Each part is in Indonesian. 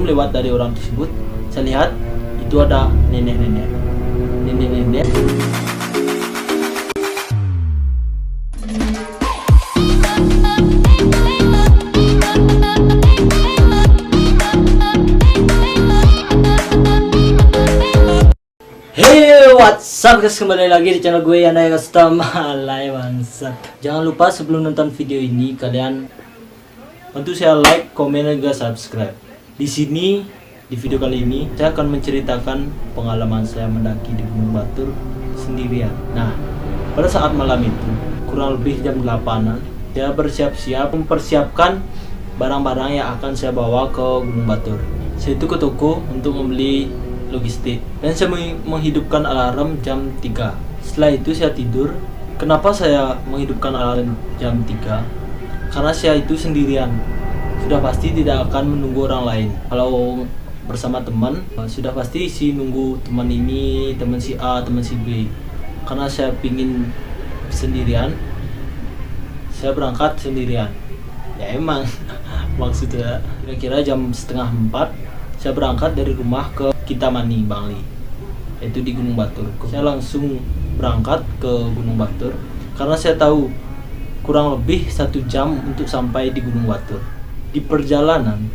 sebelum lewat dari orang tersebut, saya lihat itu ada nenek-nenek. Hey, what's up guys, kembali lagi di channel gue Yana Custom. Alay bangsat. Jangan lupa sebelum nonton video ini kalian bantu saya like, komen, dan juga subscribe. Di sini di video kali ini saya akan menceritakan pengalaman saya mendaki di Gunung Batur sendirian. Nah, pada saat malam itu kurang lebih jam 8-an, saya bersiap-siap mempersiapkan barang-barang yang akan saya bawa ke Gunung Batur. Saya itu ke toko untuk membeli logistik dan saya menghidupkan alarm jam 3. Setelah itu saya tidur. Kenapa saya menghidupkan alarm jam 3? Karena saya itu sendirian. Sudah pasti tidak akan menunggu orang lain. Kalau bersama teman, sudah pasti si nunggu teman ini, teman si A, teman si B. Karena saya pingin sendirian, saya berangkat sendirian. Ya emang maksudnya kira-kira jam setengah 4 saya berangkat dari rumah ke Kintamani, Bangli, yaitu di Gunung Batur. Saya langsung berangkat ke Gunung Batur karena saya tahu kurang lebih 1 jam untuk sampai di Gunung Batur. Di perjalanan,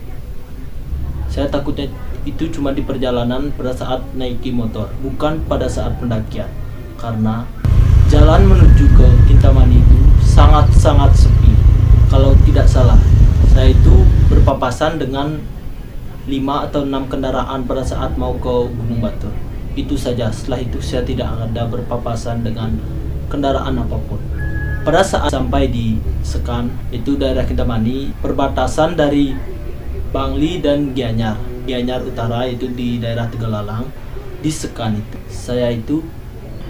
saya takutnya itu cuma di perjalanan pada saat naiki motor, bukan pada saat pendakian. Karena jalan menuju ke Kintamani itu sangat-sangat sepi. Kalau tidak salah, saya itu berpapasan dengan 5 atau 6 kendaraan pada saat mau ke Gunung Batur. Itu saja, setelah itu saya tidak ada berpapasan dengan kendaraan apapun. Pada saat sampai di Sekan, itu daerah Kintamani, perbatasan dari Bangli dan Gianyar. Gianyar Utara itu di daerah Tegalalang. Di Sekan itu, saya itu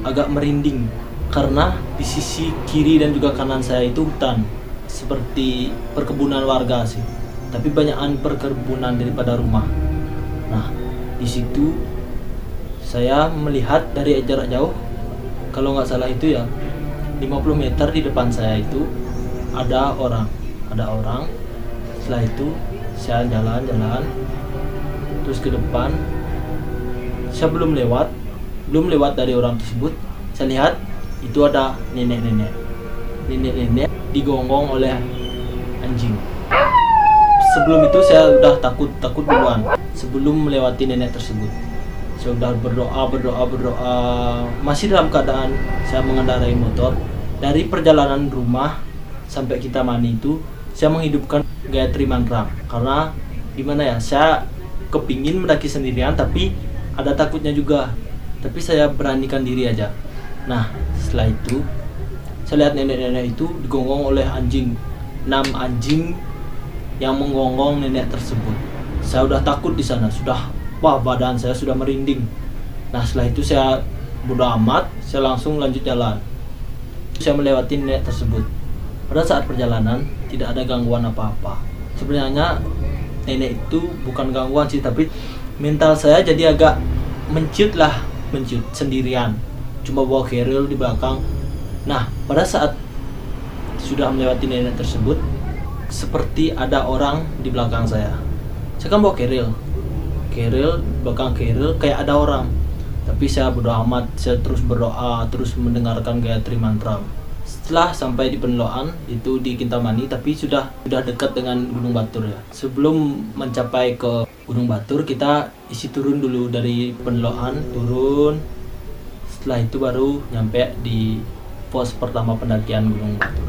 agak merinding karena di sisi kiri dan juga kanan saya itu hutan, seperti perkebunan warga sih. Tapi banyakan perkebunan daripada rumah. Nah, di situ saya melihat dari jarak jauh, kalau nggak salah itu ya 50 meter di depan saya itu ada orang. Setelah itu saya jalan terus ke depan. Saya belum lewat dari orang tersebut, saya lihat itu ada nenek-nenek digonggong oleh anjing. Sebelum itu saya udah takut duluan. Sebelum melewati nenek tersebut, saya udah berdoa. Masih dalam keadaan saya mengendarai motor. Dari perjalanan rumah sampai Kintamani itu, saya menghidupkan Gayatri Mantra. Karena gimana ya, saya kepingin mendaki sendirian tapi ada takutnya juga. Tapi saya beranikan diri aja. Nah, setelah itu saya lihat nenek-nenek itu digonggong oleh anjing. 6 anjing yang menggonggong nenek tersebut. Saya udah takut di sana, badan saya sudah merinding. Nah, setelah itu saya bodo amat, saya langsung lanjut jalan. Saya melewati nenek tersebut. Pada saat perjalanan tidak ada gangguan apa-apa. Sebenarnya nenek itu bukan gangguan sih, tapi mental saya jadi agak mencut sendirian. Cuma bawa keril di belakang. Nah, pada saat sudah melewati nenek tersebut, seperti ada orang di belakang saya. Saya kan bawa keril belakang keril kayak ada orang. Tapi saya bodo amat, saya terus berdoa, terus mendengarkan Gayatri Mantra. Setelah sampai di Penloan itu di Kintamani, tapi sudah dekat dengan Gunung Batur ya. Sebelum mencapai ke Gunung Batur, kita isi turun dulu dari Penloan, turun. Setelah itu baru nyampe di pos pertama pendakian Gunung Batur.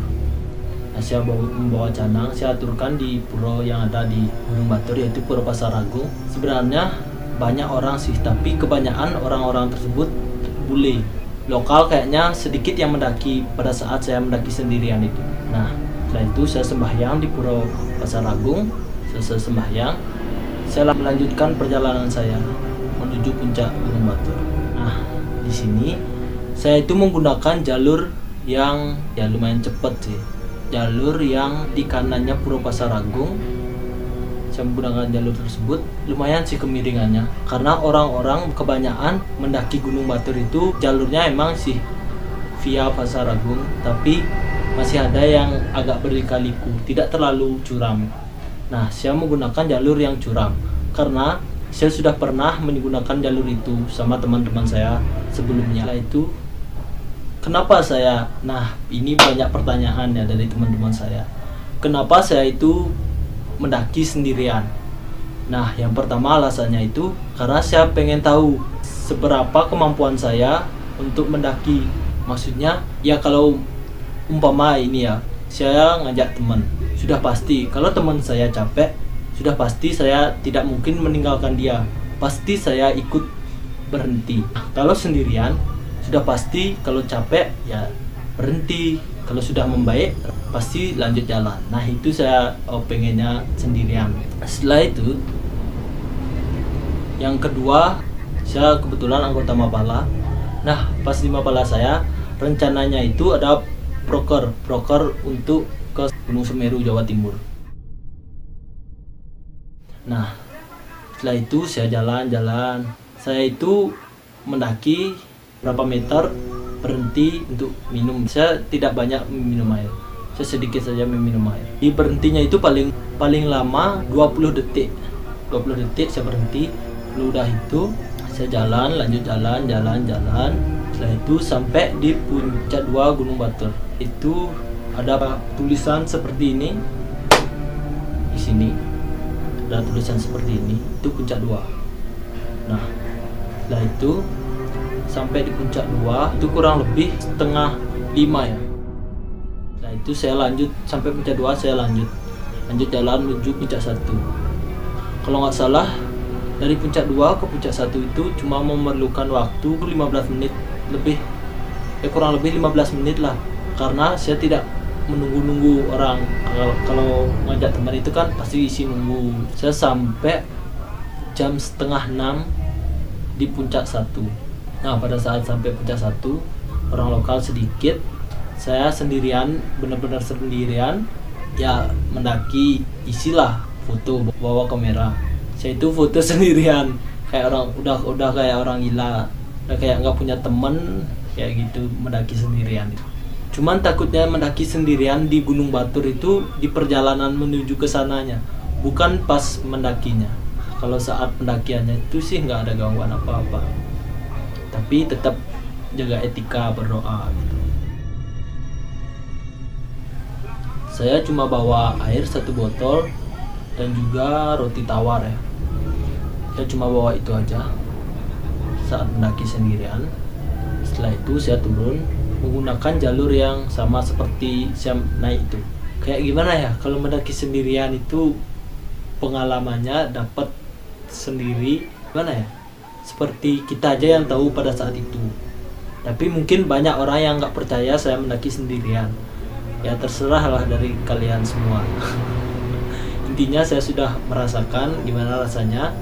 Nah, saya membawa canang, saya aturkan di pura yang ada di Gunung Batur, yaitu Pura Pasaragung. Sebenarnya banyak orang sih, tapi kebanyakan orang-orang tersebut bule. Lokal kayaknya sedikit yang mendaki pada saat saya mendaki sendirian itu. Nah, setelah itu saya sembahyang di Pura Pasaragung. Selesai sembahyang, saya melanjutkan perjalanan saya menuju puncak Gunung Batur. Nah, di sini saya itu menggunakan jalur yang ya lumayan cepat sih. Jalur yang di kanannya Pura Pasaragung, saya menggunakan jalur tersebut. Lumayan sih kemiringannya, karena orang-orang kebanyakan mendaki Gunung Batur itu jalurnya emang sih via Pasaragung, tapi masih ada yang agak berliku-liku, tidak terlalu curam. Nah, saya menggunakan jalur yang curam. karena saya sudah pernah menggunakan jalur itu sama teman-teman saya sebelumnya. Itu kenapa saya, nah ini banyak pertanyaan ya dari teman-teman saya, kenapa saya itu mendaki sendirian. Nah yang pertama alasannya itu karena saya pengen tahu seberapa kemampuan saya untuk mendaki. Maksudnya ya kalau umpama ini ya, saya ngajak teman, sudah pasti kalau teman saya capek, sudah pasti saya tidak mungkin meninggalkan dia, pasti saya ikut berhenti. Kalau sendirian sudah pasti kalau capek ya berhenti, kalau sudah membaik pasti lanjut jalan. Nah itu saya pengennya sendirian. Setelah itu yang kedua, saya kebetulan anggota Mapala. Nah pas di Mapala saya rencananya itu ada proker untuk ke Gunung Semeru Jawa Timur. Nah setelah itu saya jalan-jalan, saya itu mendaki berapa meter, berhenti untuk minum. Saya tidak banyak minum air, saya sedikit saja minum air. Di berhentinya itu paling lama 20 detik saya berhenti. Lalu udah itu saya jalan, lanjut jalan. Setelah itu sampai di puncak 2 Gunung Batur. Itu ada tulisan seperti ini di sini. Ada tulisan seperti ini, itu puncak 2. Nah setelah itu sampai di puncak 2 itu kurang lebih setengah 5 ya. Nah itu saya lanjut sampai puncak 2, saya lanjut jalan menuju puncak 1. Kalau nggak salah dari puncak 2 ke puncak 1 itu cuma memerlukan waktu 15 menit lebih, kurang lebih 15 menit lah, karena saya tidak menunggu orang. Kalau ngajak teman itu kan pasti isi nunggu. Saya sampai jam setengah 6 di puncak 1. Nah pada saat sampai puncak 1 orang lokal sedikit, saya sendirian, benar-benar sendirian ya, mendaki. Isilah foto, bawa kamera. Saya itu foto sendirian kayak orang udah kayak orang gila, udah kayak nggak punya temen kayak gitu, mendaki sendirian. Cuman takutnya mendaki sendirian di Gunung Batur itu di perjalanan menuju ke sananya, bukan pas mendakinya. Kalau saat pendakiannya itu sih nggak ada gangguan apa-apa, tapi tetap jaga etika, berdoa gitu. Saya cuma bawa air 1 botol dan juga roti tawar ya. Saya cuma bawa itu aja saat mendaki sendirian. Setelah itu saya turun menggunakan jalur yang sama seperti saya naik itu. Kayak gimana ya kalau mendaki sendirian itu, pengalamannya dapat sendiri gimana ya, seperti kita aja yang tahu pada saat itu. Tapi mungkin banyak orang yang nggak percaya saya mendaki sendirian. Ya terserah lah dari kalian semua. Intinya saya sudah merasakan gimana rasanya.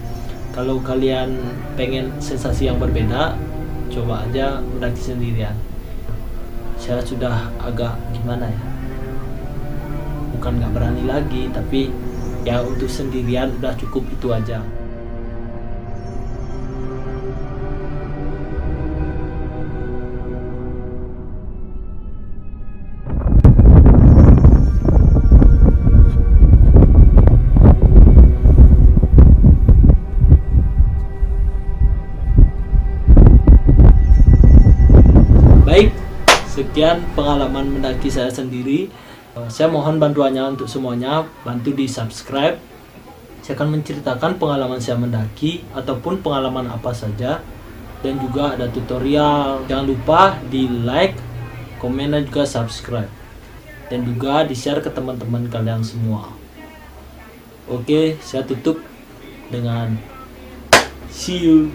Kalau kalian pengen sensasi yang berbeda, coba aja mendaki sendirian. Saya sudah agak gimana ya, bukan nggak berani lagi, tapi ya untuk sendirian udah cukup itu aja. Baik, sekian pengalaman mendaki saya sendiri. Saya mohon bantuannya untuk semuanya, bantu di subscribe. Saya akan menceritakan pengalaman saya mendaki ataupun pengalaman apa saja, dan juga ada tutorial. Jangan lupa di like, komen, dan juga subscribe, dan juga di share ke teman-teman kalian semua. Oke, saya tutup dengan see you.